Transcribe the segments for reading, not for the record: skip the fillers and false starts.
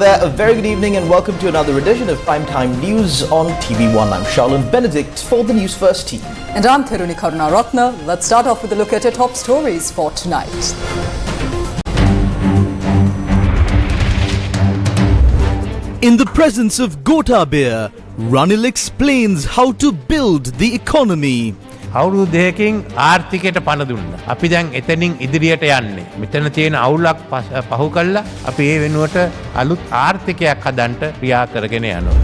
there, a very good evening and welcome to another edition of Primetime News on TV1. I'm Charlotte Benedict for the Newsfirst team. And I'm Theruni Karunaratna. Let's start off with a look at your top stories for tonight. In the presence of Gotabaya, Ranil explains how to build the economy. අවුරුදු දෙකකින් ආර්ථිකයට පණ දුන්නා. අපි දැන් එතනින් ඉදිරියට යන්නේ. මෙතන තියෙන අවුලක් පහු කළා අපි ඒ වෙනුවට අලුත් ආර්ථිකයක් හදන්න ක්‍රියා කරගෙන යනවා.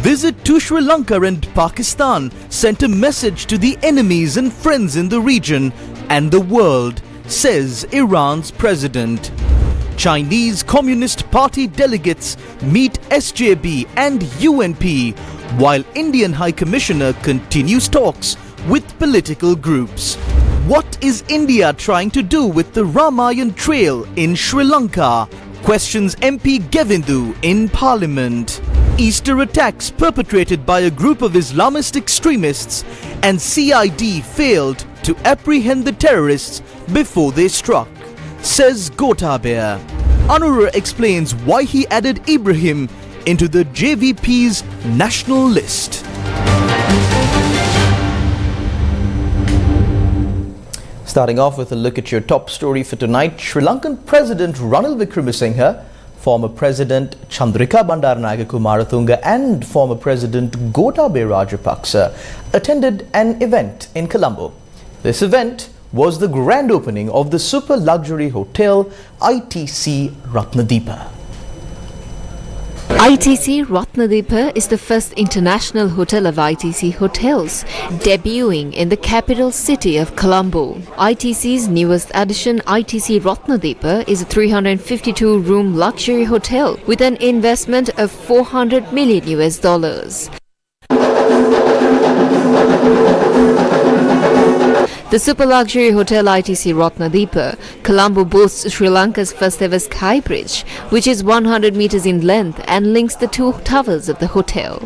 Visit to Sri Lanka and Pakistan sent a message to the enemies and friends in the region and the world, says Iran's president. Chinese Communist Party delegates meet SJB and UNP, while Indian High Commissioner continues talks with political groups. What is India trying to do with the Ramayan Trail in Sri Lanka? Questions MP Govindu in Parliament. Easter attacks perpetrated by a group of Islamist extremists and CID failed to apprehend the terrorists before they struck, says Gotabaya. Anura explains why he added Ibrahim into the JVP's national list. Starting off with a look at your top story for tonight, Sri Lankan President Ranil Wickremesinghe, former President Chandrika Bandaranaike Kumaratunga and former President Gotabaya Rajapakse attended an event in Colombo. This event was the grand opening of the super luxury hotel ITC Ratnadipa. ITC Ratnadipa is the first international hotel of ITC hotels, debuting in the capital city of Colombo. ITC's newest addition, ITC Ratnadipa, is a 352-room luxury hotel with an investment of $400 million. The super luxury hotel ITC Ratnadipa, Colombo boasts Sri Lanka's first ever sky bridge, which is 100 meters in length and links the two towers of the hotel.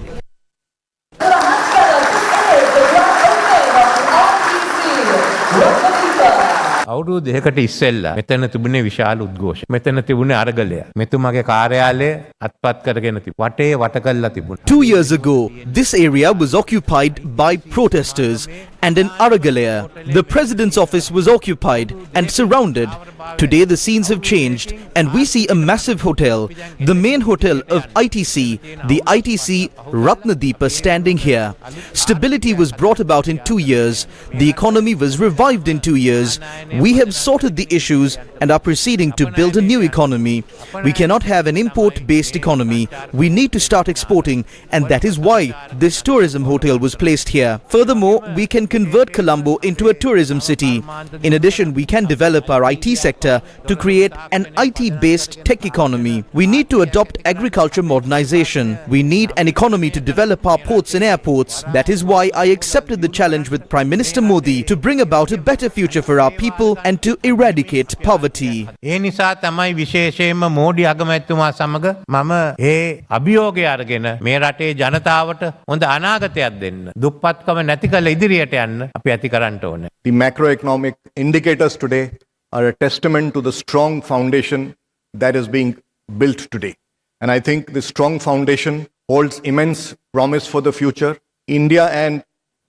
අවුරුදු දෙකකට ඉස්සෙල්ලා මෙතන තිබුණේ විශාල උද්ඝෝෂ. මෙතන තිබුණේ අරගලය. මෙතුමාගේ කාර්යාලය අත්පත් කරගෙන තිබුණා. වටේ වට කළා තිබුණා. 2 years ago, this area was occupied by protesters and an Aragalaya. The president's office was occupied and surrounded. Today the scenes have changed and we see a massive hotel, the main hotel of ITC, the ITC Ratnadipa, standing here. Stability was brought about in 2 years. The economy was revived in 2 years. We have sorted the issues and are proceeding to build a new economy. We cannot have an import-based economy. We need to start exporting, and that is why this tourism hotel was placed here. Furthermore, we can convert Colombo into a tourism city. In addition, we can develop our IT sector to create an IT-based tech economy. We need to adopt agriculture modernization. We need an economy to develop our ports and airports. That is why I accepted the challenge with Prime Minister Modi to bring about a better future for our people and to eradicate poverty. ඒ නිසා තමයි විශේෂයෙන්ම මෝඩි අගමැතිතුමා සමග මම ඒ අභියෝගය අරගෙන මේ රටේ ජනතාවට හොඳ අනාගතයක් දෙන්න. දුප්පත්කම නැති කළ ඉදිරියට යන්න අපි ඇති කරන්න ඕනේ. The macroeconomic indicators today are a testament to the strong foundation that is being built today. And I think this strong foundation holds immense promise for the future. India and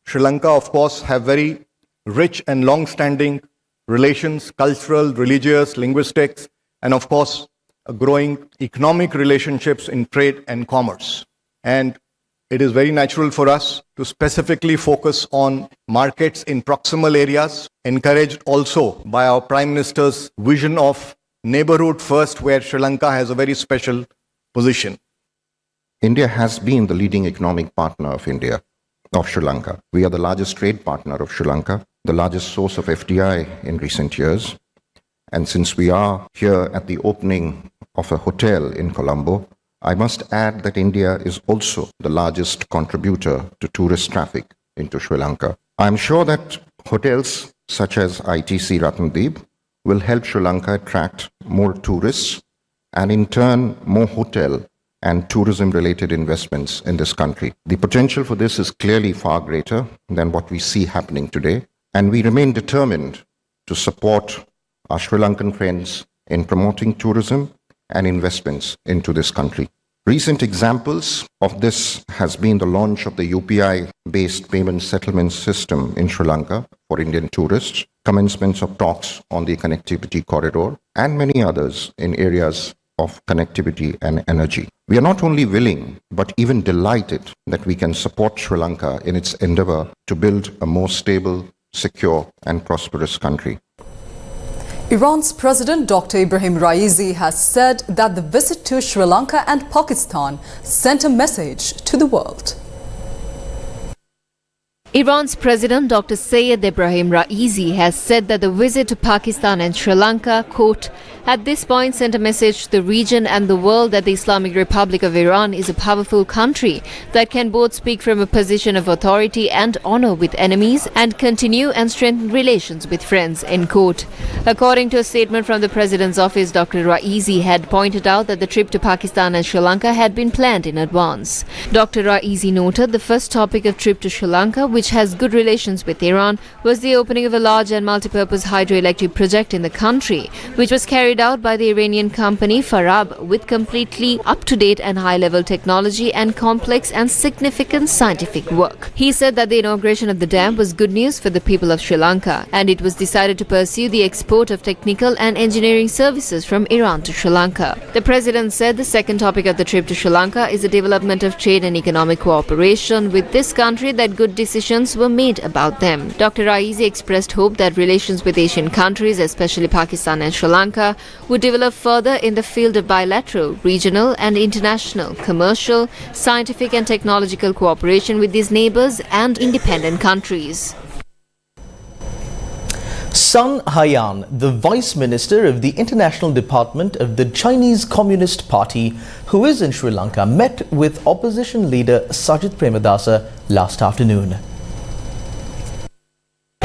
Sri Lanka, of course, have very rich and long-standing relations, cultural, religious, linguistics, and of course, growing economic relationships in trade and commerce. And it is very natural for us to specifically focus on markets in proximal areas, encouraged also by our Prime Minister's vision of neighborhood first, where Sri Lanka has a very special position. India has been the leading economic partner of Sri Lanka. We are the largest trade partner of Sri Lanka, the largest source of FDI in recent years. And since we are here at the opening of a hotel in Colombo, I must add that India is also the largest contributor to tourist traffic into Sri Lanka. I am sure that hotels such as ITC Ratnadipa will help Sri Lanka attract more tourists and in turn more hotel and tourism-related investments in this country. The potential for this is clearly far greater than what we see happening today, and we remain determined to support our Sri Lankan friends in promoting tourism and investments into this country. Recent examples of this has been the launch of the UPI-based payment settlement system in Sri Lanka for Indian tourists, commencements of talks on the connectivity corridor, and many others in areas of connectivity and energy. We are not only willing, but even delighted that we can support Sri Lanka in its endeavor to build a more stable, secure, and prosperous country. Iran's President Dr. Ibrahim Raisi has said that the visit to Sri Lanka and Pakistan sent a message to the world. Iran's President Dr. Sayyid Ibrahim Raisi has said that the visit to Pakistan and Sri Lanka, quote, at this point sent a message to the region and the world that the Islamic Republic of Iran is a powerful country that can both speak from a position of authority and honor with enemies and continue and strengthen relations with friends, end quote. According to a statement from the President's office, Dr. Raisi had pointed out that the trip to Pakistan and Sri Lanka had been planned in advance. Dr. Raisi noted the first topic of trip to Sri Lanka, which has good relations with Iran, was the opening of a large and multi-purpose hydroelectric project in the country, which was carried out by the Iranian company Farab with completely up-to-date and high-level technology and complex and significant scientific work. He said that the inauguration of the dam was good news for the people of Sri Lanka, and it was decided to pursue the export of technical and engineering services from Iran to Sri Lanka. The President said the second topic of the trip to Sri Lanka is the development of trade and economic cooperation with this country, that good decisions were made about them. Dr. Raisi expressed hope that relations with Asian countries, especially Pakistan and Sri Lanka, would develop further in the field of bilateral, regional and international, commercial, scientific and technological cooperation with these neighbors and independent countries. Sun Haiyan, the Vice Minister of the International Department of the Chinese Communist Party, who is in Sri Lanka, met with opposition leader Sajith Premadasa last afternoon.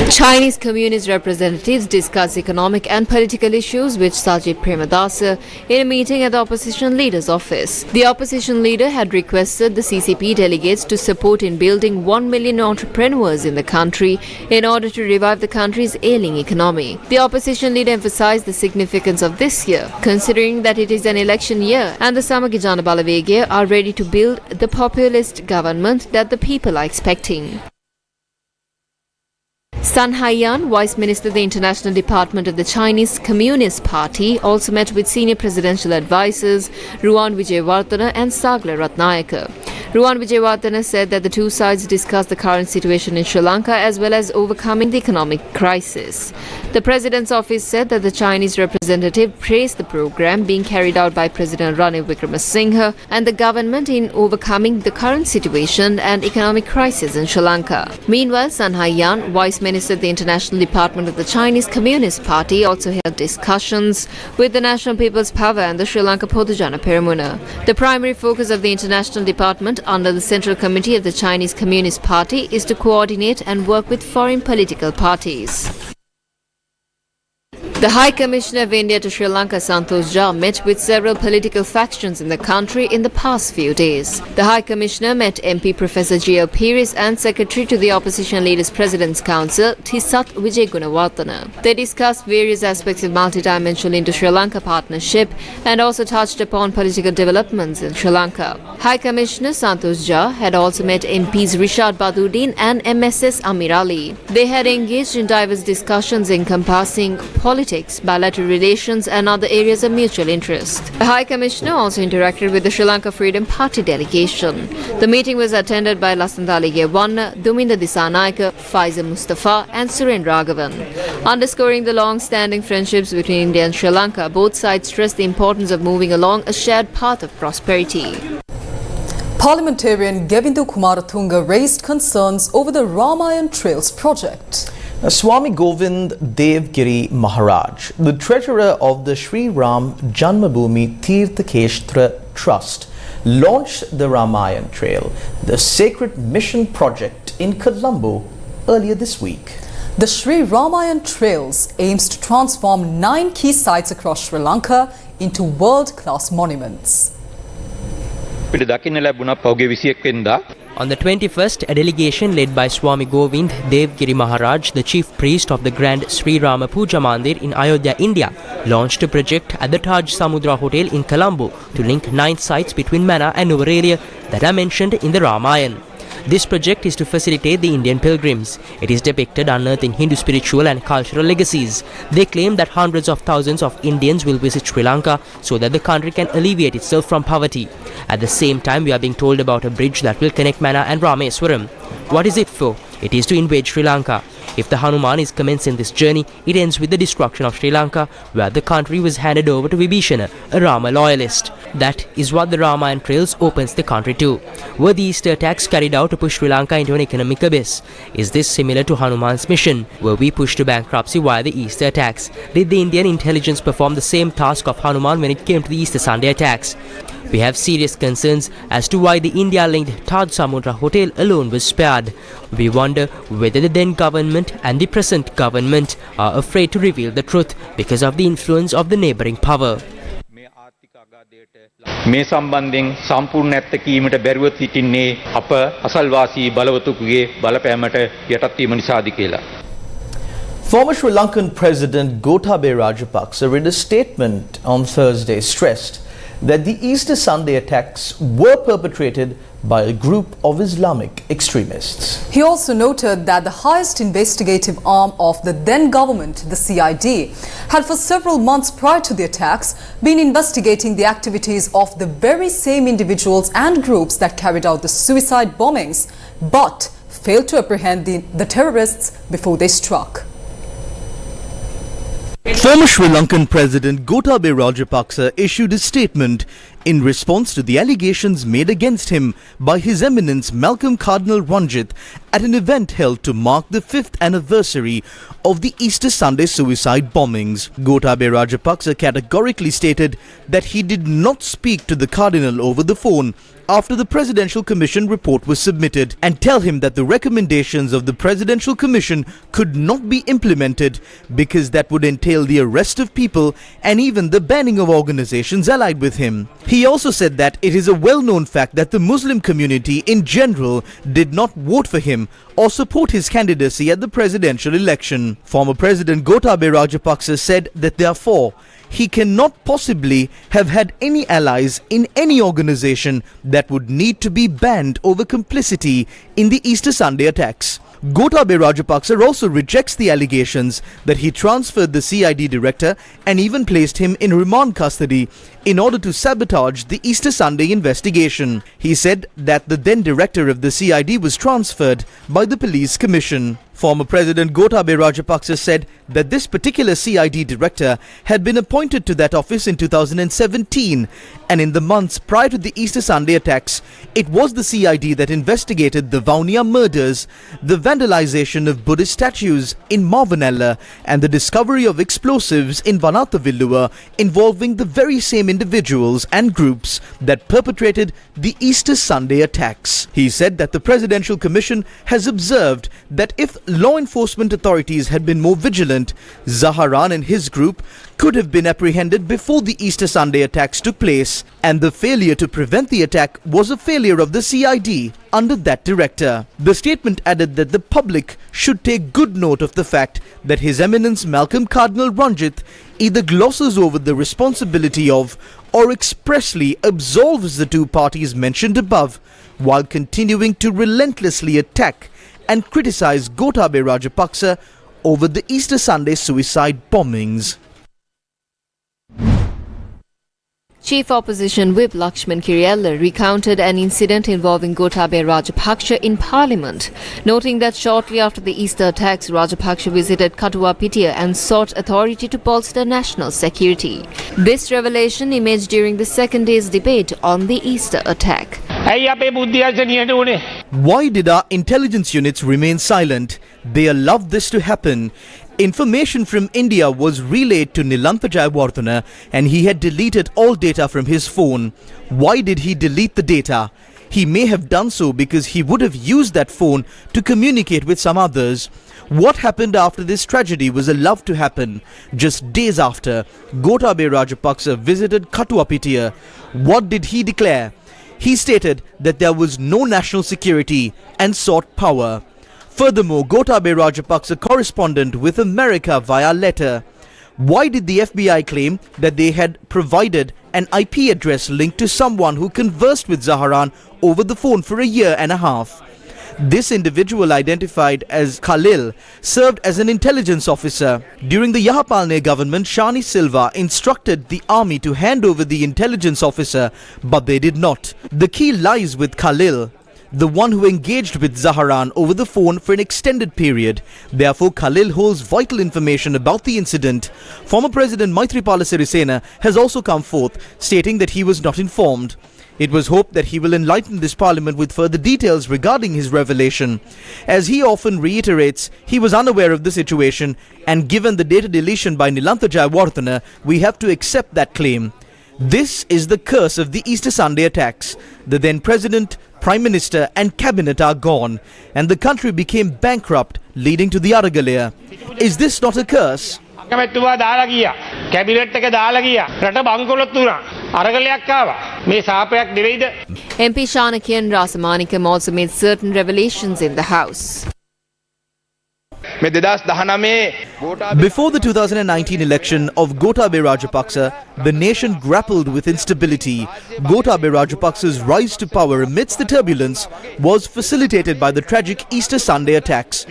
Chinese Communist representatives discussed economic and political issues with Sajith Premadasa in a meeting at the opposition leader's office. The opposition leader had requested the CCP delegates to support in building 1 million entrepreneurs in the country in order to revive the country's ailing economy. The opposition leader emphasized the significance of this year, considering that it is an election year and the Samagi Jana Balawegaya are ready to build the populist government that the people are expecting. Sun Haiyan, Vice Minister of the International Department of the Chinese Communist Party, also met with senior presidential advisors Ruwan Wijewardena and Sagla Ratnayaka. Ruwan Wijewardena said that the two sides discussed the current situation in Sri Lanka as well as overcoming the economic crisis. The President's office said that the Chinese representative praised the program being carried out by President Ranil Wickremesinghe and the government in overcoming the current situation and economic crisis in Sri Lanka. Meanwhile, Sun Haiyan, Vice Minister of the International Department of the Chinese Communist Party, also held discussions with the National People's Power and the Sri Lanka Podujana Peramuna. The primary focus of the International Department under the Central Committee of the Chinese Communist Party is to coordinate and work with foreign political parties. The High Commissioner of India to Sri Lanka, Santosh Jha, met with several political factions in the country in the past few days. The High Commissioner met MP Professor G.L. Piris and Secretary to the Opposition Leaders President's Council, Thisat Vijay Gunawardena. They discussed various aspects of multidimensional Indo-Sri Lanka partnership and also touched upon political developments in Sri Lanka. High Commissioner Santosh Jha had also met MPs Rishad Baduddin and MSS Amir Ali. They had engaged in diverse discussions encompassing politics, bilateral relations and other areas of mutual interest. The High Commissioner also interacted with the Sri Lanka Freedom Party delegation. The meeting was attended by Lasanthalige Wanna, Duminda Disanayake, Faiza Mustafa and Suren Raghavan. Underscoring the long-standing friendships between India and Sri Lanka, both sides stressed the importance of moving along a shared path of prosperity. Parliamentarian Govindu Kumaratunga raised concerns over the Ramayan Trails project. Swami Govind Devgiri Maharaj, the treasurer of the Sri Ram Janmabhoomi Tirthakshestra Trust, launched the Ramayan Trail, the sacred mission project in Colombo earlier this week. The Sri Ramayan Trails aims to transform 9 key sites across Sri Lanka into world-class monuments. On the 21st, a delegation led by Swami Govind Devgiri Maharaj, the chief priest of the Grand Sri Rama Puja Mandir in Ayodhya, India, launched a project at the Taj Samudra Hotel in Colombo to link 9 sites between Manna and Nuwara that are mentioned in the Ramayana. This project is to facilitate the Indian pilgrims. It is depicted unearthing Hindu spiritual and cultural legacies. They claim that hundreds of thousands of Indians will visit Sri Lanka so that the country can alleviate itself from poverty. At the same time, we are being told about a bridge that will connect Manna and Rameswaram. What is it for? It is to invade Sri Lanka. If the Hanuman is commencing this journey, it ends with the destruction of Sri Lanka, where the country was handed over to Vibhishana, a Rama loyalist. That is what the Ramayana trails opens the country to. Were the Easter attacks carried out to push Sri Lanka into an economic abyss? Is this similar to Hanuman's mission? Were we pushed to bankruptcy via the Easter attacks? Did the Indian intelligence perform the same task of Hanuman when it came to the Easter Sunday attacks? We have serious concerns as to why the India-linked Taj Samudra Hotel alone was spared. We wonder whether the then government and the present government are afraid to reveal the truth because of the influence of the neighbouring power. මේ සම්බන්ධයෙන් සම්පූර්ණ ඇත්ත කීමට බැරිව සිටින්නේ අප අසල්වාසී බලවතුකුගේ බලපෑමට යටත් වීම නිසාද කියලා. Former Sri Lankan President Gotabaya Rajapakse in a statement on Thursday stressed that the Easter Sunday attacks were perpetrated by a group of Islamic extremists. He also noted that the highest investigative arm of the then government, the CID, had for several months prior to the attacks been investigating the activities of the very same individuals and groups that carried out the suicide bombings, but failed to apprehend the terrorists before they struck. Former Sri Lankan President Gotabaya Rajapakse issued a statement in response to the allegations made against him by His Eminence Malcolm Cardinal Ranjith at an event held to mark the 5th anniversary of the Easter Sunday suicide bombings. Gotabaya Rajapakse categorically stated that he did not speak to the Cardinal over the phone after the Presidential Commission report was submitted and tell him that the recommendations of the Presidential Commission could not be implemented because that would entail the arrest of people and even the banning of organizations allied with him. He also said that it is a well-known fact that the Muslim community in general did not vote for him or support his candidacy at the presidential election. Former President Gotabaya Rajapakse said that therefore he cannot possibly have had any allies in any organization that would need to be banned over complicity in the Easter Sunday attacks. Gotabaya Rajapakse also rejects the allegations that he transferred the CID director and even placed him in remand custody in order to sabotage the Easter Sunday investigation. He said that the then director of the CID was transferred by the police commission. Former President Gotabaya Rajapakse said that this particular CID director had been appointed to that office in 2017, and in the months prior to the Easter Sunday attacks, it was the CID that investigated the Vaunia murders, the vandalization of Buddhist statues in Marvanella, and the discovery of explosives in Vanathavilluva involving the very same individuals and groups that perpetrated the Easter Sunday attacks. He said that the Presidential Commission has observed that if law enforcement authorities had been more vigilant, Zaharan and his group could have been apprehended before the Easter Sunday attacks took place, and the failure to prevent the attack was a failure of the CID under that director. The statement added that the public should take good note of the fact that His Eminence Malcolm Cardinal Ranjith either glosses over the responsibility of or expressly absolves the two parties mentioned above, while continuing to relentlessly attack and criticize Gotabaya Rajapakse over the Easter Sunday suicide bombings. Chief Opposition Whip Lakshman Kiriella recounted an incident involving Gotabaya Rajapakse in Parliament, noting that shortly after the Easter attacks, Rajapakse visited Katuwapitiya and sought authority to bolster national security. This revelation emerged during the second day's debate on the Easter attack. Why did our intelligence units remain silent? They allowed this to happen. Information from India was relayed to Nilantha Jayawardena and he had deleted all data from his phone. Why did he delete the data? He may have done so because he would have used that phone to communicate with some others. What happened after this tragedy was allowed to happen. Just days after, Gotabaya Rajapakse visited Katuwapitiya. What did he declare? He stated that there was no national security and sought power. Furthermore, Gotabaya Rajapakse correspondent with America via letter. Why did the FBI claim that they had provided an IP address linked to someone who conversed with Zaharan over the phone for a year and a half? This individual, identified as Khalil, served as an intelligence officer. During the Yahapalne government, Shani Silva instructed the army to hand over the intelligence officer, but they did not. The key lies with Khalil, the one who engaged with Zaharan over the phone for an extended period. Therefore, Khalil holds vital information about the incident. Former President Maithripala Sirisena has also come forth, stating that he was not informed. It was hoped that he will enlighten this parliament with further details regarding his revelation. As he often reiterates, he was unaware of the situation, and given the data deletion by Nilantha Jayawardena, we have to accept that claim. This is the curse of the Easter Sunday attacks. The then President, Prime Minister and Cabinet are gone, and the country became bankrupt, leading to the Aragalaya. Is this not a curse? කැමැතුවා දාලා ගියා. Cabinet එක දාලා ගියා. රට බංකොලොත් වුණා. අරගලයක් ආවා. මේ සාපයක් නෙවෙයිද? MP Shanakian Rasamanikam also made certain revelations in the House. Before the 2019 election of Gotabaya Rajapakse, the nation grappled with instability. Gotabaya Rajapakse's rise to power amidst the turbulence was facilitated by the tragic Easter Sunday attacks.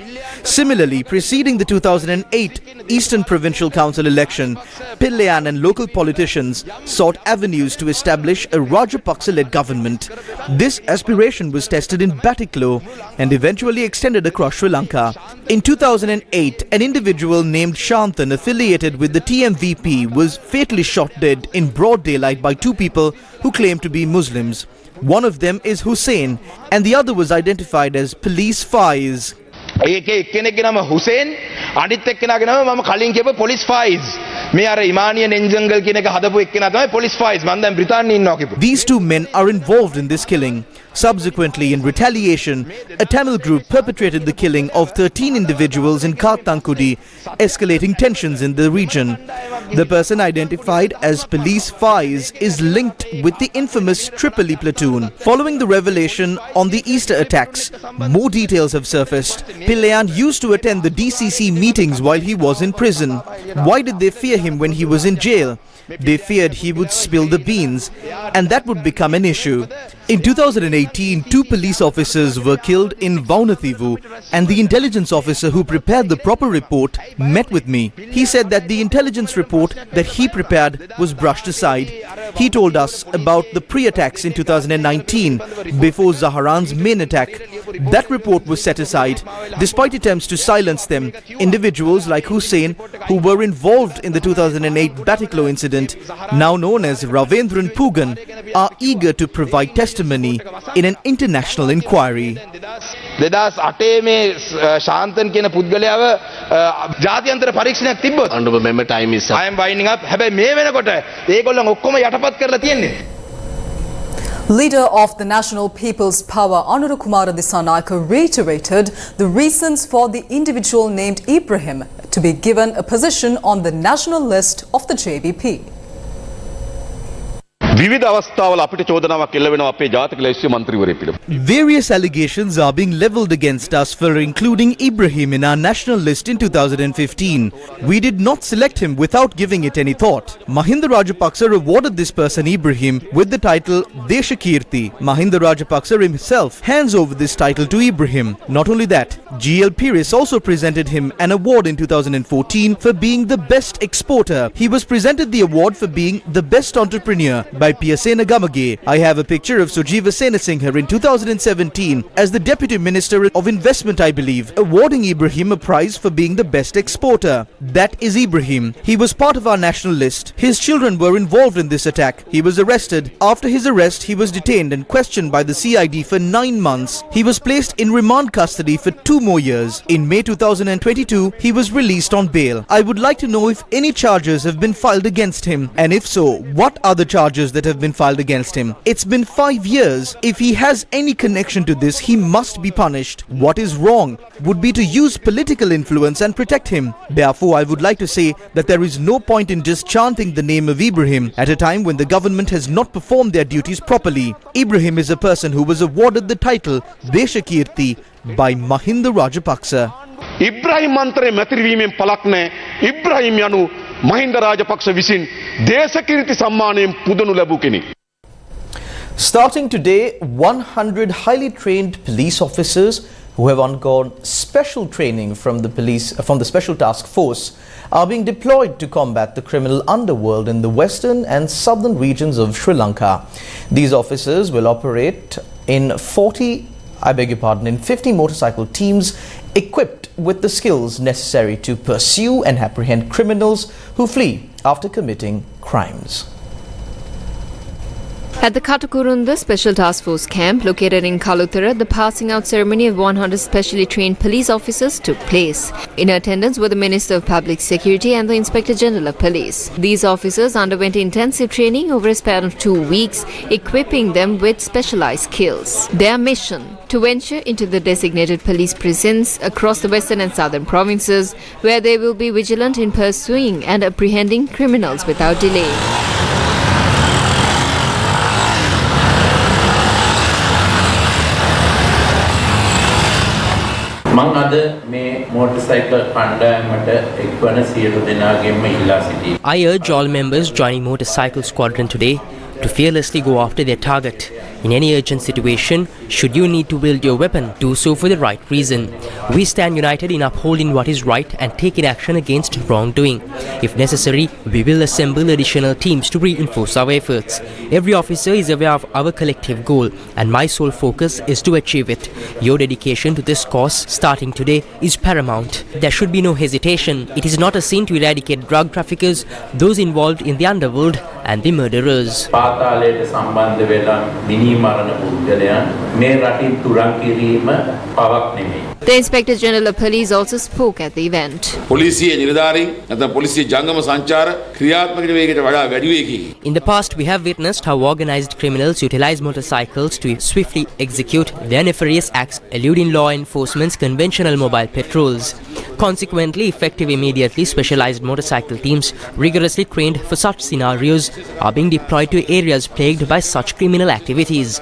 Similarly, preceding the 2008 Eastern Provincial Council election, Pillayan and local politicians sought avenues to establish a Rajapakse-led government. This aspiration was tested in Batiklo and eventually extended across Sri Lanka. In 2008, an individual named Shantan, affiliated with the TMVP, was fatally shot dead in broad daylight by two people who claimed to be Muslims. One of them is Hussein, and the other was identified as Police Faiz. ඒකේ එක්කෙනෙක්ගේ නම හුසේන් අනිත් එක්කෙනාගේ නම මම කලින් කියපු police ෆයිස් මේ අර ඉමානියන් එන්ජන්ගල් කියන එක හදපු එක්කෙනා තමයි පොලිස් ෆයිස් මම දැන් බ්‍රිතාන්‍යයේ ඉන්නවා කිව්වා. These two men are involved in this killing. Subsequently, in retaliation, a Tamil group perpetrated the killing of 13 individuals in Kathankudi, escalating tensions in the region. The person identified as Police Faiz is linked with the infamous Tripoli platoon. Following the revelation on the Easter attacks, more details have surfaced. Pillayan used to attend the DCC meetings while he was in prison. Why did they fear him when he was in jail? They feared he would spill the beans, and that would become an issue. In 2018, two police officers were killed in Vaunathivu, and the intelligence officer who prepared the proper report met with me. He said that the intelligence report that he prepared was brushed aside. He told us about the pre-attacks in 2019, before Zaharan's main attack. That report was set aside. Despite attempts to silence them, individuals like Hussein, who were involved in the 2008 Batiklo incident, now known as Ravendran Pugan, are eager to provide testimony in an international inquiry. 2008 මේ ශාන්තන් කියන පුද්ගලයාව ජාත්‍යන්තර පරීක්ෂණයක් තිබ්බොත් Honorable member, time is up. I am winding up. හැබැයි මේ වෙනකොට ඒගොල්ලන් ඔක්කොම යටපත් කරලා තියෙන්නේ. Leader of the National People's Power, Anura Kumara Dissanayake, reiterated the reasons for the individual named Ibrahim to be given a position on the national list of the JVP. විවිධ අවස්ථාවල අපිට චෝදනාවක් එල්ල වෙනවා අපේ ජාතික ලැයිස්තුවේ මන්ත්‍රීවරයෙක් පිළිබඳව. Various allegations are being levelled against us for including Ibrahim in our national list in 2015. We did not select him without giving it any thought. Mahinda Rajapakse rewarded this person Ibrahim with the title Deshakirti. Mahinda Rajapakse himself hands over this title to Ibrahim. Not only that, GL Pires also presented him an award in 2014 for being the best exporter. He was presented the award for being the best entrepreneur by Piyasena Gamage. I have a picture of Sujiva Senasinghe in 2017 as the Deputy Minister of Investment, I believe, awarding Ibrahim a prize for being the best exporter. That is Ibrahim. He was part of our national list. His children were involved in this attack. He was arrested. After his arrest, he was detained and questioned by the CID for 9 months. He was placed in remand custody for 2 more years. In May 2022, he was released on bail. I would like to know if any charges have been filed against him, and if so, what are the charges charges that have been filed against him. It's been 5 years. If he has any connection to this, he must be punished. What is wrong would be to use political influence and protect him. Therefore, I would like to say that there is no point in just chanting the name of Ibrahim at a time when the government has not performed their duties properly. Ibrahim is a person who was awarded the title Deshakirti by Mahinda Rajapakse. ඉබ්‍රාහිම් මන්ත්‍රයේ මැතිරිවීමෙන් පළක් නැහැ. ඉබ්‍රාහිම් යනු මහින්ද රාජපක්ෂ විසින් දේශකීර්ති සම්මානයෙන් පුදනු ලැබූ කෙනෙක්. Starting today, 100 highly trained police officers who have undergone special training from the Special Task Force are being deployed to combat the criminal underworld in the western and southern regions of Sri Lanka. These officers will operate in 50 motorcycle teams equipped with the skills necessary to pursue and apprehend criminals who flee after committing crimes. At the Katakurunda Special Task Force camp located in Kaluthara, the passing out ceremony of 100 specially trained police officers took place. In attendance were the Minister of Public Security and the Inspector General of Police. These officers underwent intensive training over a span of 2 weeks, equipping them with specialized skills. Their mission: to venture into the designated police prisons across the western and southern provinces, where they will be vigilant in pursuing and apprehending criminals without delay. මම අද මේ මෝටර්සයිකල් කණ්ඩායමට එක්වන සියලු දෙනාගෙන්ම ඉල්ලා සිටිනවා. I urge all members joining Motorcycle Squadron today to fearlessly go after their target. In any urgent situation, should you need to wield your weapon, do so for the right reason. We stand united in upholding what is right and taking action against wrongdoing. If necessary, we will assemble additional teams to reinforce our efforts. Every officer is aware of our collective goal, and my sole focus is to achieve it. Your dedication to this cause, starting today, is paramount. There should be no hesitation. It is not a sin to eradicate drug traffickers, those involved in the underworld, and the murderers. පාතාලයට සම්බන්ධ වෙලා මිනී මරණ පුද්ගලයන් මේ රටින් තුරන් කිරීම පවක් නෙමෙයි. The Inspector General of Police also spoke at the event. පොලිසියේ නිලධාරීන් නැත්නම් පොලිසියේ ජංගම සංචාර ක්‍රියාත්මක වේගයට වඩා වැඩි වේගකින්. In the past, we have witnessed how organized criminals utilize motorcycles to swiftly execute their nefarious acts, eluding law enforcement's conventional mobile patrols. Consequently, effective immediately specialized motorcycle teams rigorously trained for such scenarios are being deployed to areas plagued by such criminal activities.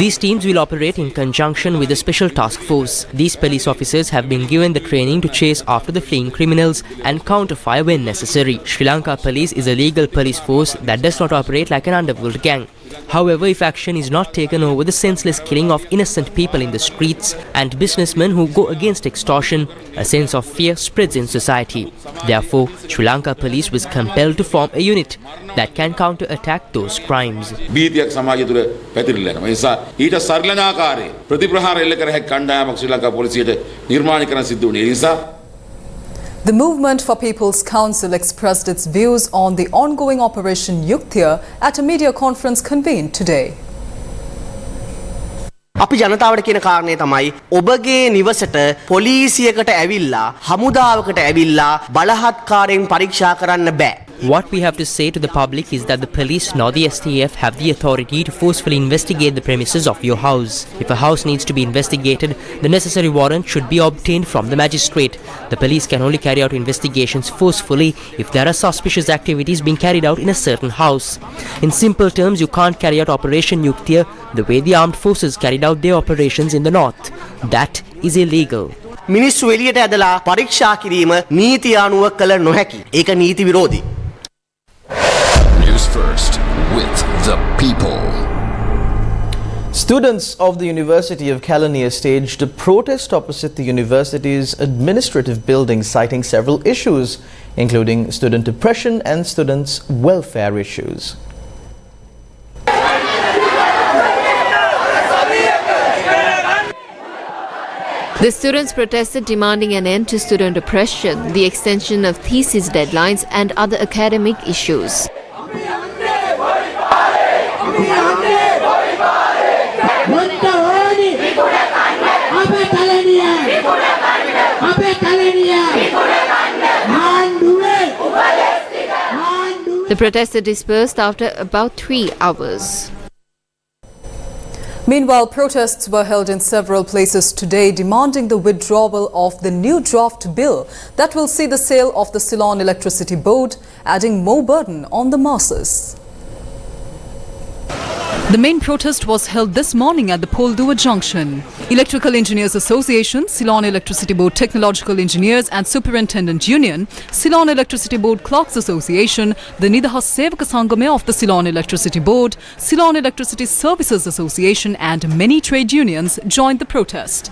These teams will operate in conjunction with the Special Task Force. These police officers have been given the training to chase after the fleeing criminals and counterfire when necessary. Sri Lanka Police is a legal police force that does not operate like an underworld gang. However, if action is not taken over the senseless killing of innocent people in the streets and businessmen who go against extortion, a sense of fear spreads in society. Therefore, Sri Lanka Police was compelled to form a unit that can counter-attack those crimes. බීතියක් සමාජය තුළ පැතිරිලා යනවා. ඒ නිසා ඊට සරිලනාකාරී ප්‍රතිප්‍රහාර එල්ල කර හැකි කණ්ඩායමක් ශ්‍රී ලංකා පොලිසියට නිර්මාණය කරන්න සිදු වුණේ. ඒ නිසා The Movement for People's Council expressed its views on the ongoing Operation Yukthya at a media conference convened today. අපි ජනතාවට කියන කාරණේ තමයි ඔබගේ නිවසට පොලිසියකට ඇවිල්ලා හමුදාවකට ඇවිල්ලා බලහත්කාරයෙන් පරීක්ෂා කරන්න බෑ. What we have to say to the public is that the police nor the STF have the authority to forcefully investigate the premises of your house. If a house needs to be investigated, the necessary warrant should be obtained from the magistrate. The police can only carry out investigations forcefully if there are suspicious activities being carried out in a certain house. In simple terms, you can't carry out Operation Yukthya the way the armed forces carried out their operations in the north. That is illegal. මිනිස්සු එළියට ඇදලා පරීක්ෂා කිරීම නීතිය අනුව කළ නොහැකි. ඒක නීති විරෝධී. Newsfirst with the people. Students of the University of Kelaniya staged a protest opposite the university's administrative building, citing several issues, including student oppression and students' welfare issues. The students protested, demanding an end to student oppression, the extension of thesis deadlines and other academic issues. The protesters dispersed after about 3 hours. Meanwhile, protests were held in several places today demanding the withdrawal of the new draft bill that will see the sale of the Ceylon Electricity Board, adding more burden on the masses. The main protest was held this morning at the Poldua Junction. Electrical Engineers Association, Ceylon Electricity Board Technological Engineers and Superintendent Union, Ceylon Electricity Board Clerks Association, the Nidahas Sevaka Sangame of the Ceylon Electricity Board, Ceylon Electricity Services Association and many trade unions joined the protest.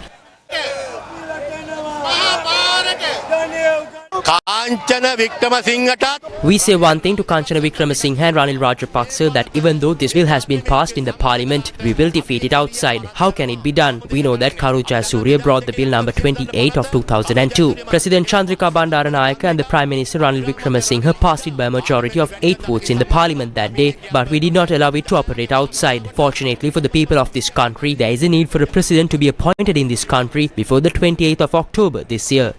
We say one thing to Kanchana Wickramasinghe and Ranil Rajapakse, that even though this bill has been passed in the parliament, we will defeat it outside. How can it be done? We know that Karu Jayasuriya brought the bill number 28 of 2002. President Chandrika Bandaranayake and the Prime Minister Ranil Wickramasinghe passed it by a majority of 8 votes in the parliament that day, but we did not allow it to operate outside. Fortunately for the people of this country, there is a need for a president to be appointed in this country before the 28th of October this year.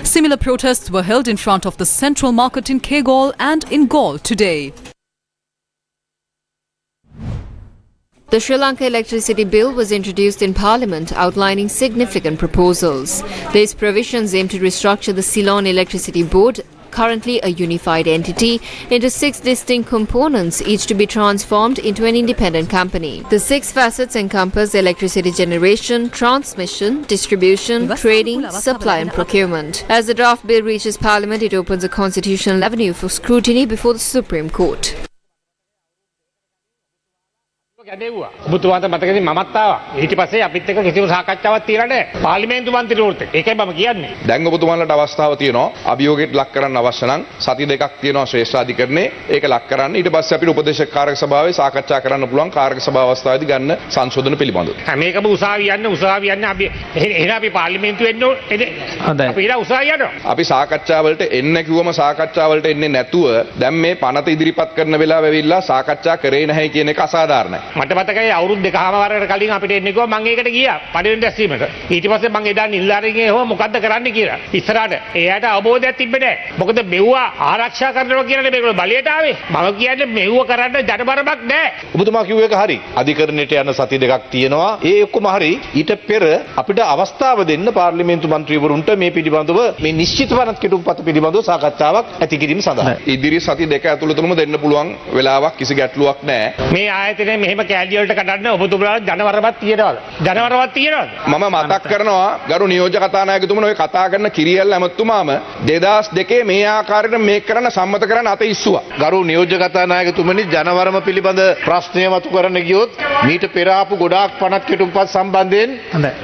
Similar protests were held in front of the Central Market in Kegol and in Gaul today. The Sri Lanka Electricity Bill was introduced in Parliament, outlining significant proposals. These provisions aim to restructure the Ceylon Electricity Board, currently a unified entity, into 6 distinct components, each to be transformed into an independent company. The 6 facets encompass electricity generation, transmission, distribution, trading, supply and procurement. As the draft bill reaches Parliament, it opens a constitutional avenue for scrutiny before the Supreme Court. ඔබතුමාට මතකද මමත් ආවා. ඊට පස්සේ අපිත් එක්ක කිසිම සාකච්ඡාවක් තියලා නැහැ. පාර්ලිමේන්තු මන්ත්‍රීවරුත් එක්ක. ඒකයි මම කියන්නේ. දැන් ඔබතුමාලට අවස්ථාව තියෙනවා අභියෝගයට ලක් කරන්න අවශ්‍ය නම් සති දෙකක් තියෙනවා ශ්‍රේෂ්ඨාධිකරණේ. ඒක ලක් කරන්න. ඊට පස්සේ අපිට උපදේශක කාර්යක සභාවේ සාකච්ඡා කරන්න පුළුවන් කාර්යක සභාව අවස්ථාවේදී ගන්න සංශෝධන පිළිබඳව. මේකම උසාවිය යන්න අපි එහෙනම් අපි පාර්ලිමේන්තු වෙන්න ඕනේ. අපි ඉර උසාවිය යනවා. අපි සාකච්ඡා වලට එන්න කිව්වම සාකච්ඡා වලට එන්නේ නැතුව දැන් මේ පනත ඉදිරිපත් කරන වෙලාව ඇවිල්ලා සාකච්ඡා කරේ නැහැ කියන එක අසාධාරණයි. මට මතකයි අවුරුදු දෙකමාරකට කලින් අපිට එන්නේ කිව්වා මම ඒකට ගියා පඩිවෙන් දැස්සීමට. ඊට පස්සේ මම එදා නිල්ලාරිගේ හොම මොකද්ද කරන්න කියලා. ඉස්සරහට එයාට අවබෝධයක් තිබ්බේ නැහැ. මොකද මෙව්වා ආරක්ෂා කරනවා කියලානේ මේගොල්ලෝ බලයට ආවේ. මම කියන්නේ මෙව්ව කරන්න ජඩබරමක් නැහැ. ඔබතුමා කිව්ව එක හරි. අධිකරණයට යන සති දෙකක් තියෙනවා. ඒ ඔක්කොම හරි. ඊට පෙර අපිට අවස්ථාව දෙන්න පාර්ලිමේන්තු මන්ත්‍රීවරුන්ට මේ පිළිබඳව මේ නිශ්චිත වනත් කෙටුම්පත පිළිබඳව සාකච්ඡාවක් ඇති කිරීම සඳහා. ඉදිරි සති දෙක ඇතුළතම දෙන්න පුළුවන් වෙලාවක් කිසි ගැටලුවක් නැහැ. මේ ආයතනයේ මෙහෙම කැලිය වලට කඩන්න ඔබතුමාලා ජනවරවත් තියනවාද? ජනවරවත් තියනවාද? මම මතක් කරනවා ගරු නියෝජ්‍ය කතානායකතුමනි ඔය කතා කරන කිරියල් ඇමතුමාම 2002 මේ ආකාරයට මේක කරන්න සම්මත කරන්න අත ඉස්සුවා. ගරු නියෝජ්‍ය කතානායකතුමනි ජනවරම පිළිබඳ ප්‍රශ්නය මතු කරන්න ගියොත් මීට පෙර ආපු ගොඩාක් පනත් කෙටුම්පත් සම්බන්ධයෙන්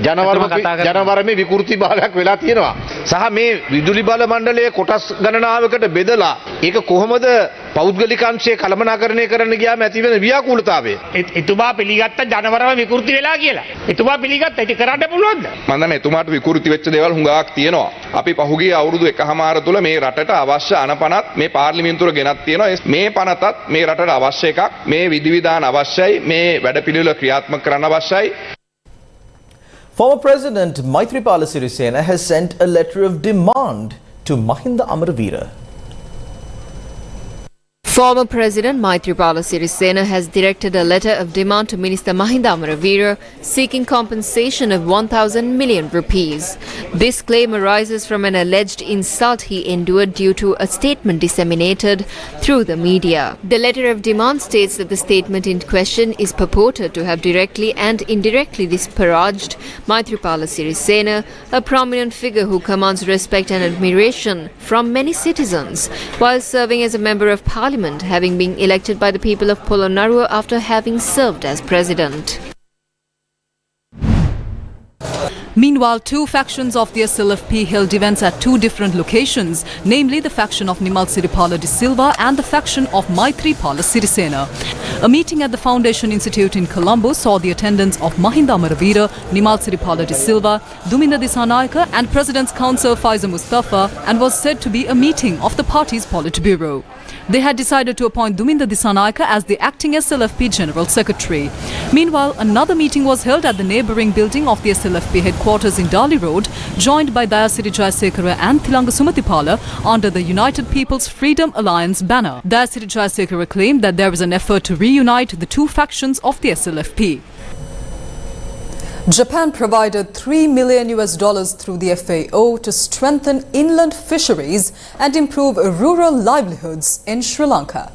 ජනවරමේ විකෘති භාවයක් වෙලා තියෙනවා. සහ මේ විදුලි බල මණ්ඩලයේ කොටස් ගණනාවකට බෙදලා ඒක කොහොමද පෞද්ගලික අංශයේ කළමනාකරණය කරන්න ගියාම ඇති වෙන ව්‍යාකූලතාවය. එතුමා පිළිගත්ත ජනවරම විකෘති වෙලා කියලා. එතුමා පිළිගත්ත ඒක කරන්න පුළුවන්ද? මම දන්නේ එතුමාට විකෘති වෙච්ච දේවල් හුඟක් තියෙනවා. අපි පහුගිය අවුරුදු එකහමාර තුල මේ රටට අවශ්‍ය අනපනත් මේ පාර්ලිමේන්තුවට ගෙනත් තියෙනවා. මේ පනතත් මේ රටට අවශ්‍ය එකක්. මේ විධිවිධාන අවශ්‍යයි. මේ වැඩපිළිවෙල ක්‍රියාත්මක කරන්න අවශ්‍යයි. Former President Maithripala Sirisena has sent a letter of demand to Mahinda Amaraveera. Former President Maithripala Sirisena has directed a letter of demand to Minister Mahinda Amaraveera seeking compensation of 1,000 million rupees. This claim arises from an alleged insult he endured due to a statement disseminated through the media. The letter of demand states that the statement in question is purported to have directly and indirectly disparaged Maithripala Sirisena, a prominent figure who commands respect and admiration from many citizens, while serving as a member of Parliament, having been elected by the people of Polonnaruwa after having served as president. Meanwhile, 2 factions of the SLFP held events at 2 different locations, namely the faction of Nimal Siripala de Silva and the faction of Maithripala Sirisena. A meeting at the Foundation Institute in Colombo saw the attendance of Mahinda Amaraveera, Nimal Siripala de Silva, Duminda Disanayake and President's Counsel Faiza Mustafa, and was said to be a meeting of the party's Politburo. They had decided to appoint Duminda Disanayake as the acting SLFP General Secretary. Meanwhile, another meeting was held at the neighbouring building of the SLFP headquarters headquarters in Dali Road, joined by Dayasiri Jayasekara and Thilanga Sumatipala under the United People's Freedom Alliance banner. Dayasiri Jayasekara claimed that there was an effort to reunite the two factions of the SLFP. Japan provided $3 million through the FAO to strengthen inland fisheries and improve rural livelihoods in Sri Lanka.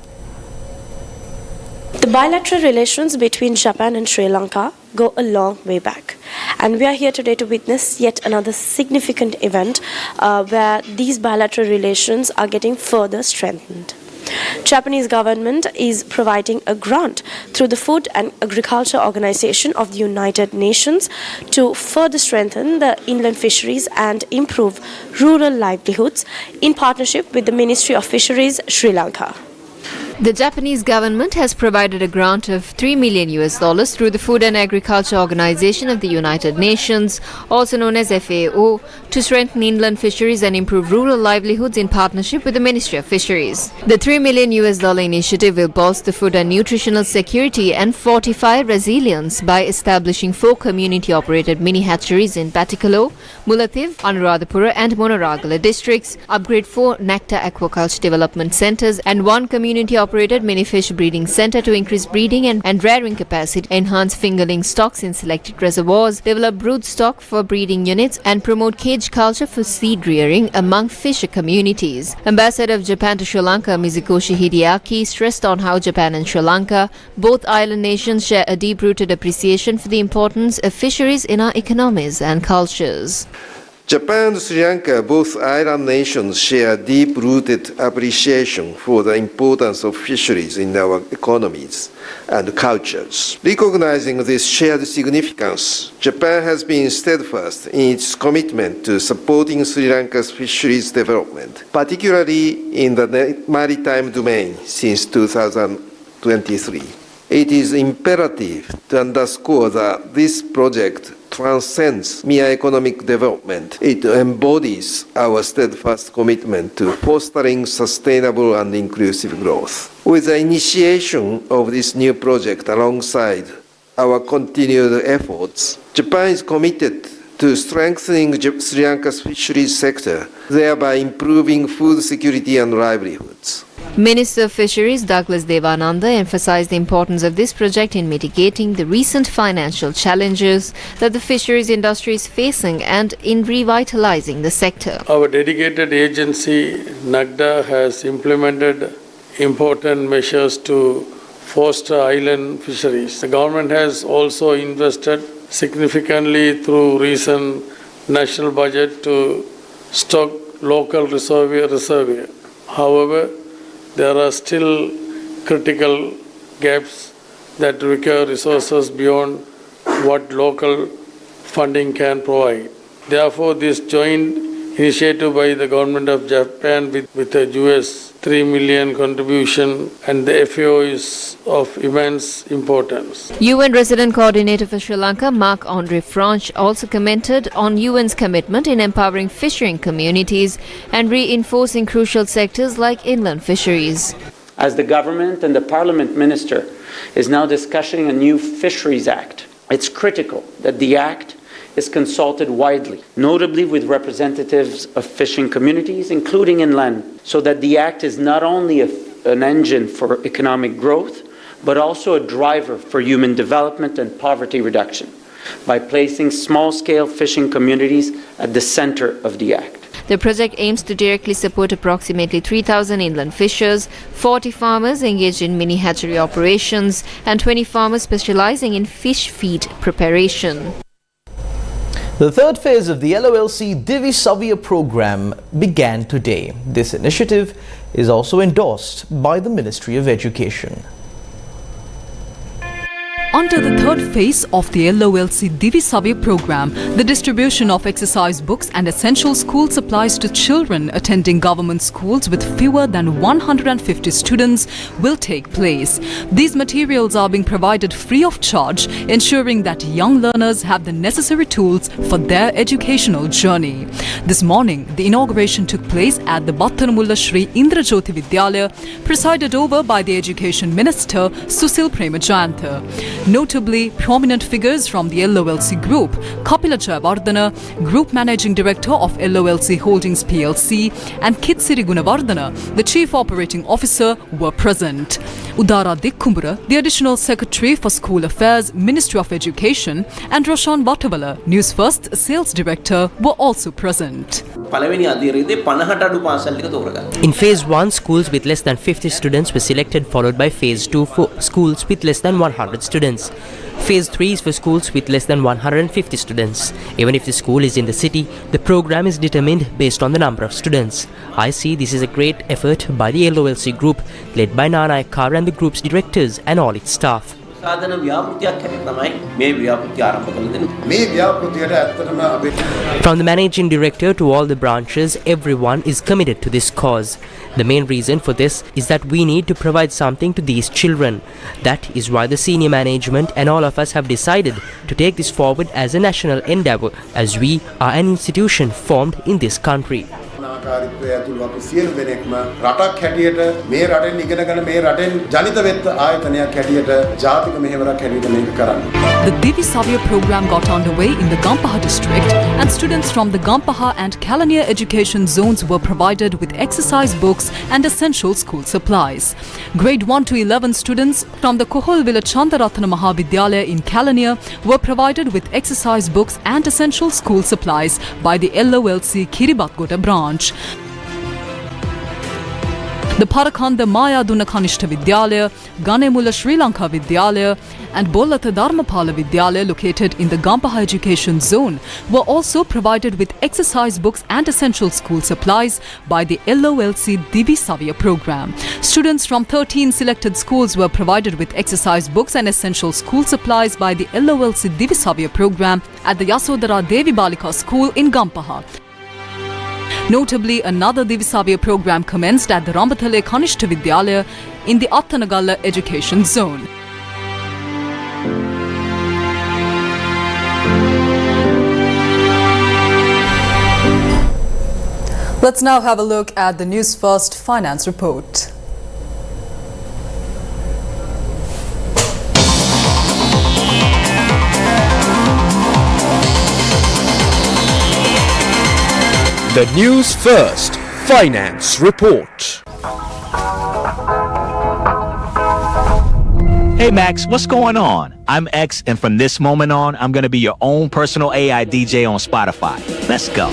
The bilateral relations between Japan and Sri Lanka go a long way back, and we are here today to witness yet another significant event where these bilateral relations are getting further strengthened. Japanese government is providing a grant through the Food and Agriculture Organization of the United Nations to further strengthen the inland fisheries and improve rural livelihoods in partnership with the Ministry of Fisheries, Sri Lanka. The Japanese government has provided a grant of $3 million through the Food and Agriculture Organization of the United Nations, also known as FAO, to strengthen inland fisheries and improve rural livelihoods in partnership with the Ministry of Fisheries. The $3 million initiative will bolster food and nutritional security and fortify resilience by establishing 4 community-operated mini-hatcheries in Patikalo, Mullative, Anuradhapura and Monaragala districts, upgrade 4 nectar aquaculture development centres and 1 community-operated mini-fish breeding centre to increase breeding and rearing capacity, enhance fingerling stocks in selected reservoirs, develop brood stock for breeding units and promote cage culture for seed rearing among fisher communities. Ambassador of Japan to Sri Lanka, Mizukoshi Hideaki, stressed on how Japan and Sri Lanka, both island nations, share a deep-rooted appreciation for the importance of fisheries in our economies and cultures. Japan and Sri Lanka, both island nations, share deep-rooted appreciation for the importance of fisheries in our economies and cultures. Recognizing this shared significance, Japan has been steadfast in its commitment to supporting Sri Lanka's fisheries development, particularly in the maritime domain since 2023. It is imperative to underscore that this project transcends mere economic development. It embodies our steadfast commitment to fostering sustainable and inclusive growth. With the initiation of this new project alongside our continued efforts, Japan is committed to strengthening Sri Lanka's fisheries sector, thereby improving food security and livelihoods. Minister of Fisheries Douglas Devananda emphasized the importance of this project in mitigating the recent financial challenges that the fisheries industry is facing and in revitalizing the sector. Our dedicated agency, NAGDA, has implemented important measures to foster island fisheries. The government has also invested significantly through recent national budget to stock local reservoir. However, there are still critical gaps that require resources beyond what local funding can provide. Therefore, this joint initiative by the government of Japan with the US $3 million contribution and the FAO is of immense importance. UN Resident Coordinator for Sri Lanka, Marc-Andre Franche, also commented on UN's commitment in empowering fishing communities and reinforcing crucial sectors like inland fisheries. As the government and the parliament minister is now discussing a new Fisheries Act, it's critical that the act is consulted widely, notably with representatives of fishing communities, including inland, so that the act is not only an engine for economic growth, but also a driver for human development and poverty reduction, by placing small-scale fishing communities at the center of the act. The project aims to directly support approximately 3,000 inland fishers, 40 farmers engaged in mini-hatchery operations, and 20 farmers specializing in fish feed preparation. The third phase of the LOLC DIVSA program began today. This initiative is also endorsed by the Ministry of Education. Under the third phase of the LOLC DIVSA program, the distribution of exercise books and essential school supplies to children attending government schools with fewer than 150 students will take place. These materials are being provided free of charge, ensuring that young learners have the necessary tools for their educational journey. This morning, the inauguration took place at the Battanamulla Shri Indrajyothi Vidyalaya, presided over by the Education Minister Susil Premajayantha. Notably, prominent figures from the LOLC Group, Kapila Jayawardena, Group Managing Director of LOLC Holdings PLC, and Kitsiri Gunawardena, the Chief Operating Officer, were present. Udara Dikkumbura, the Additional Secretary for School Affairs, Ministry of Education, and Roshan Vatavala, Newsfirst Sales Director, were also present. In Phase 1, schools with less than 50 students were selected, followed by Phase 2 for schools with less than 100 students. Phase 3 is for schools with less than 150 students. Even if the school is in the city, the program is determined based on the number of students. I see this is a great effort by the LOLC Group, led by Nana Ekkar and the group's directors and all its staff. From the managing director to all the branches, everyone is committed to this cause. The main reason for this is that we need to provide something to these children. That is why the senior management and all of us have decided to take this forward as a national endeavour, as we are an institution formed in this country. The Divisavya program got underway in the Gampaha district, and students from the Gampaha and Kalania education zones were provided with exercise books and essential school supplies. Grade 1 to 11 students from the Koholvila Chandaratana Mahavidyalaya in Kalania were provided with exercise books and essential school supplies by the LOLC Kiribatgoda branch. The Parakanda Mayaduna Kanishta Vidyalaya, Ganemula Sri Lanka Vidyalaya and Bollata Dharmapala Vidyalaya, located in the Gampaha education zone, were also provided with exercise books and essential school supplies by the LOLC Divisavya program. Students from 13 selected schools were provided with exercise books and essential school supplies by the LOLC Divisavya program at the Yasodhara Devi Balika School in Gampaha. Notably, another Divisavya program commenced at the Rambathale Kanishta Vidyalaya in the Attanagalla education zone. Let's now have a look at the Newsfirst Finance Report. The Newsfirst Finance Report. Hey Max, what's going on? I'm X, and from this moment on, I'm going to be your own personal AI DJ on Spotify. Let's go.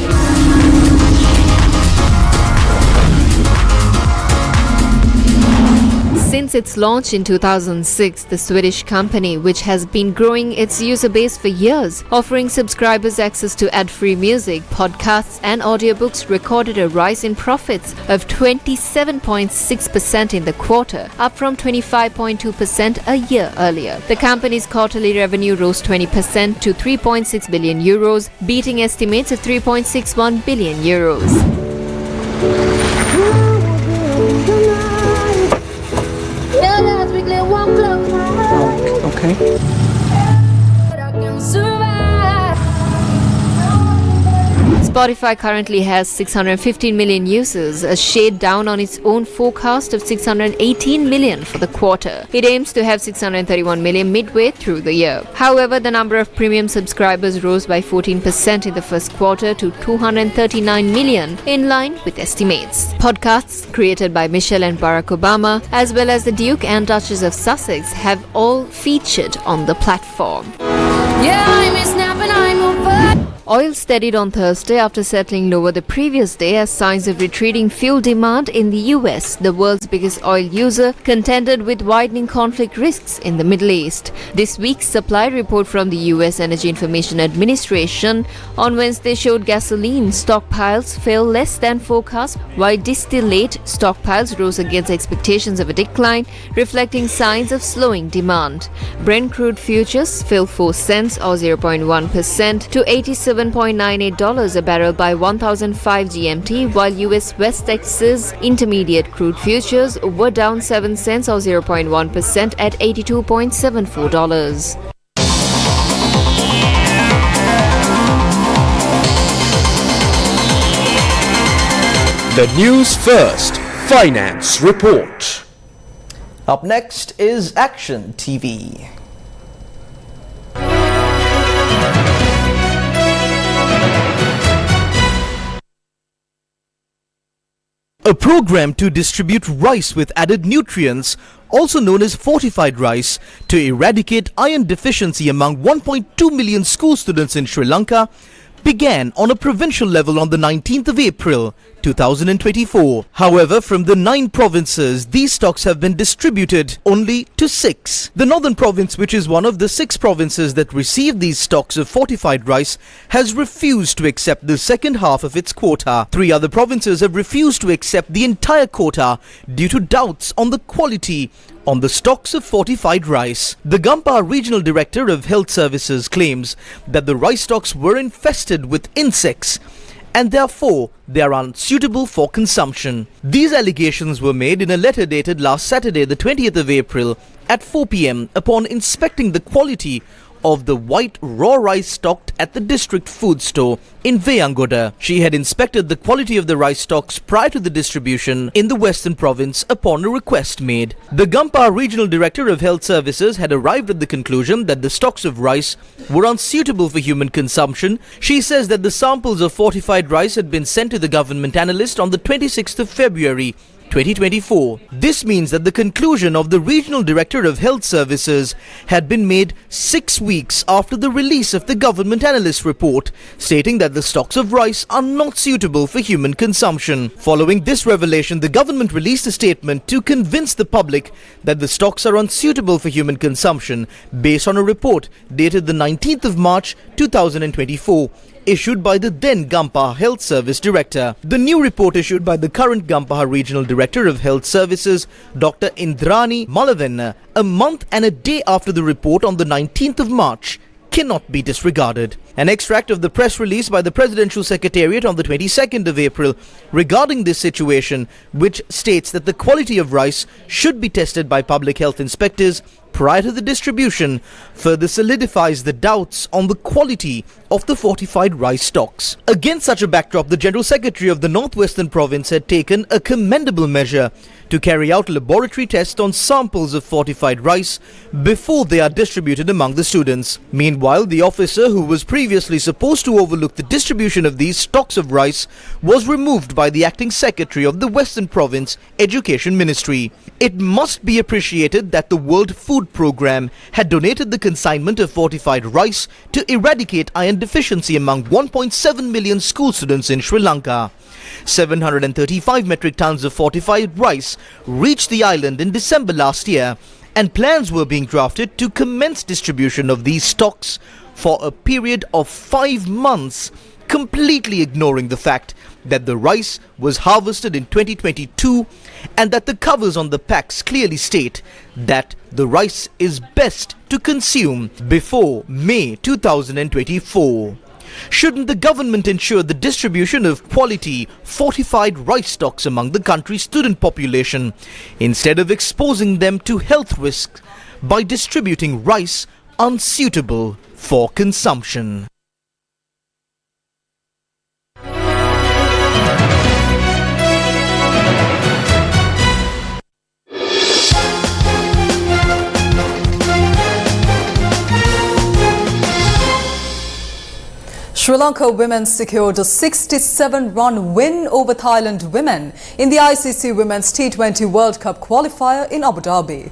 Since its launch in 2006, the Swedish company, which has been growing its user base for years, offering subscribers access to ad-free music, podcasts and audiobooks, recorded a rise in profits of 27.6% in the quarter, up from 25.2% a year earlier. The company's quarterly revenue rose 20% to 3.6 billion euros, beating estimates of 3.61 billion euros. Okay. Spotify currently has 615 million users, a shade down on its own forecast of 618 million for the quarter. It aims to have 631 million midway through the year. However, the number of premium subscribers rose by 14% in the first quarter to 239 million, in line with estimates. Podcasts created by Michelle and Barack Obama, as well as the Duke and Duchess of Sussex, have all featured on the platform. Yeah, I'm snapping, I'm over. Oil steadied on Thursday after settling lower the previous day as signs of retreating fuel demand in the US, the world's biggest oil user, contended with widening conflict risks in the Middle East. This week's supply report from the US Energy Information Administration on Wednesday showed gasoline stockpiles fell less than forecast, while distillate stockpiles rose against expectations of a decline, reflecting signs of slowing demand. Brent crude futures fell 4 cents or 0.1% to $87.98 a barrel by 1005 GMT, while US West Texas Intermediate crude futures were down 7 cents or 0.1% at $82.74. The Newsfirst Finance Report. Up next is Action TV. A program to distribute rice with added nutrients, also known as fortified rice, to eradicate iron deficiency among 1.2 million school students in Sri Lanka began on a provincial level on the 19th of April 2024. However, from the 9 provinces, these stocks have been distributed only to 6. The northern province, which is one of the 6 provinces that received these stocks of fortified rice, has refused to accept the second half of its quota. 3 other provinces have refused to accept the entire quota due to doubts on the quality on the stocks of fortified rice. The Gampaha Regional Director of Health Services claims that the rice stocks were infested with insects and therefore they are unsuitable for consumption. These allegations were made in a letter dated last Saturday, the 20th of April at 4 p.m. upon inspecting the quality of the white raw rice stocked at the district food store in Veyangoda. She had inspected the quality of the rice stocks prior to the distribution in the Western Province upon a request made. The Gampaha Regional Director of Health Services had arrived at the conclusion that the stocks of rice were unsuitable for human consumption. She says that the samples of fortified rice had been sent to the government analyst on the 26th of February 2024. This means that the conclusion of the Regional Director of Health Services had been made 6 weeks after the release of the government analyst report, stating that the stocks of rice are not suitable for human consumption. Following this revelation, the government released a statement to convince the public that the stocks are unsuitable for human consumption based on a report dated the 19th of March 2024. Issued by the then Gampaha Health Service Director. The new report issued by the current Gampaha Regional Director of Health Services, Dr. Indrani Malavenna, a month and a day after the report on the 19th of March, cannot be disregarded. An extract of the press release by the Presidential Secretariat on the 22nd of April regarding this situation, which states that the quality of rice should be tested by public health inspectors prior to the distribution, further solidifies the doubts on the quality of the fortified rice stocks. Against such a backdrop, the General Secretary of the Northwestern Province had taken a commendable measure to carry out laboratory tests on samples of fortified rice before they are distributed among the students. Meanwhile, the officer who was previously supposed to overlook the distribution of these stocks of rice was removed by the acting secretary of the Western Province Education Ministry. It must be appreciated that the World Food Programme had donated the consignment of fortified rice to eradicate iron deficiency among 1.7 million school students in Sri Lanka. 735 metric tons of fortified rice reached the island in December last year, and plans were being drafted to commence distribution of these stocks for a period of 5 months, completely ignoring the fact that the rice was harvested in 2022 and that the covers on the packs clearly state that the rice is best to consume before May 2024. Shouldn't the government ensure the distribution of quality fortified rice stocks among the country's student population instead of exposing them to health risks by distributing rice unsuitable for consumption? Sri Lanka women secured a 67-run win over Thailand women in the ICC Women's T20 World Cup qualifier in Abu Dhabi.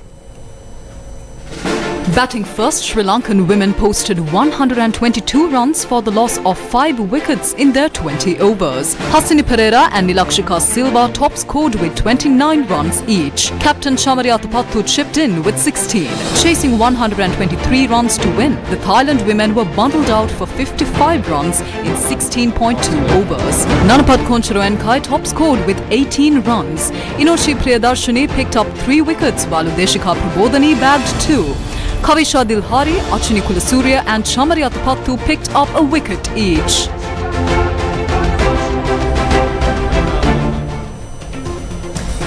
Batting first, Sri Lankan women posted 122 runs for the loss of 5 wickets in their 20 overs. Hasini Pereira and Nilakshika Silva top scored with 29 runs each. Captain Chamari Athapaththu chipped in with 16. Chasing 123 runs to win, the Thailand women were bundled out for 55 runs in 16.2 overs. Nanapat Koncharoenkai top scored with 18 runs. Inoshi Priyadarshini picked up 3 wickets while Udeshika Prabodhani bagged 2. Kavisha Dilhari, Achini Kulasurya and Chamari Athapaththu picked up a wicket each.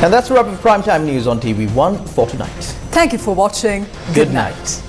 And that's a wrap of Primetime News on TV1 for tonight. Thank you for watching. Good night.